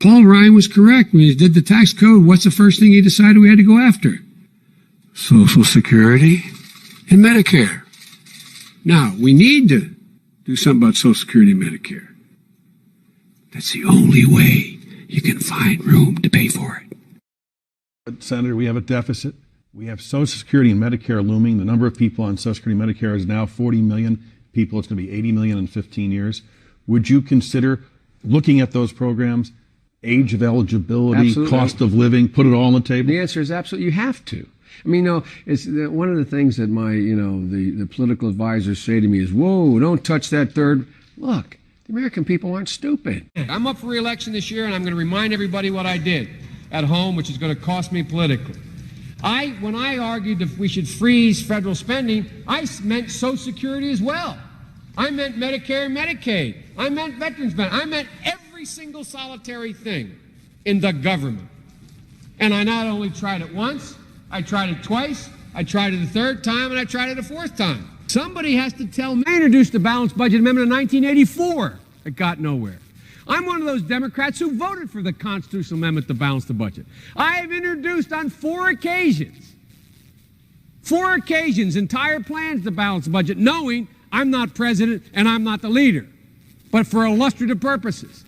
Paul Ryan was correct. When he did the tax code, what's the first thing he decided we had to go after? Social Security and Medicare. Now, we need to do something about Social Security and Medicare. That's the only way you can find room to pay for it. Senator, we have a deficit. We have Social Security and Medicare looming. The number of people on Social Security and Medicare is now 40 million people. It's going to be 80 million in 15 years. Would you consider looking at those programs, age of eligibility, Absolutely. cost of living, put it all on the table? The answer is absolutely. You have to. I mean, it's one of the things that my, the political advisors say to me is, whoa, don't touch that third. Look, the American people aren't stupid. I'm up for re-election this year, and I'm going to remind everybody what I did at home, which is going to cost me politically. When I argued that we should freeze federal spending, I meant Social Security as well. I meant Medicare and Medicaid. I meant veterans benefits. I meant every single solitary thing in the government. And I not only tried it once, I tried it twice, I tried it a third time, and I tried it a fourth time. Somebody has to tell me. I introduced the balanced budget amendment in 1984. It got nowhere. I'm one of those Democrats who voted for the constitutional amendment to balance the budget. I have introduced on four occasions, entire plans to balance the budget, knowing I'm not president and I'm not the leader, but for illustrative purposes.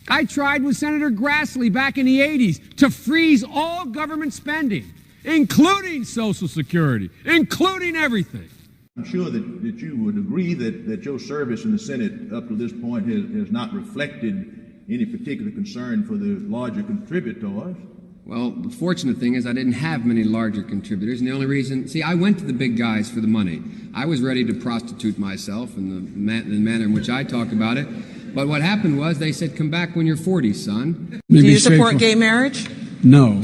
I tried with Senator Grassley back in the 80s to freeze all government spending, including Social Security, including everything. I'm sure that you would agree that your service in the Senate up to this point has not reflected any particular concern for the larger contributors. Well, the fortunate thing is I didn't have many larger contributors, and the only reason, I went to the big guys for the money. I was ready to prostitute myself in the manner in which I talk about it. But what happened was they said, come back when you're 40, son. Do you support gay marriage? No.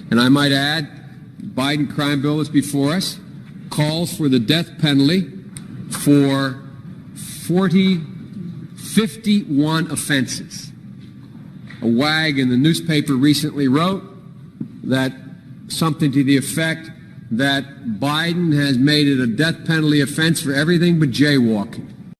And I might add, the Biden crime bill that's before us calls for the death penalty for 51 offenses. A wag in the newspaper recently wrote that something to the effect that Biden has made it a death penalty offense for everything but jaywalking.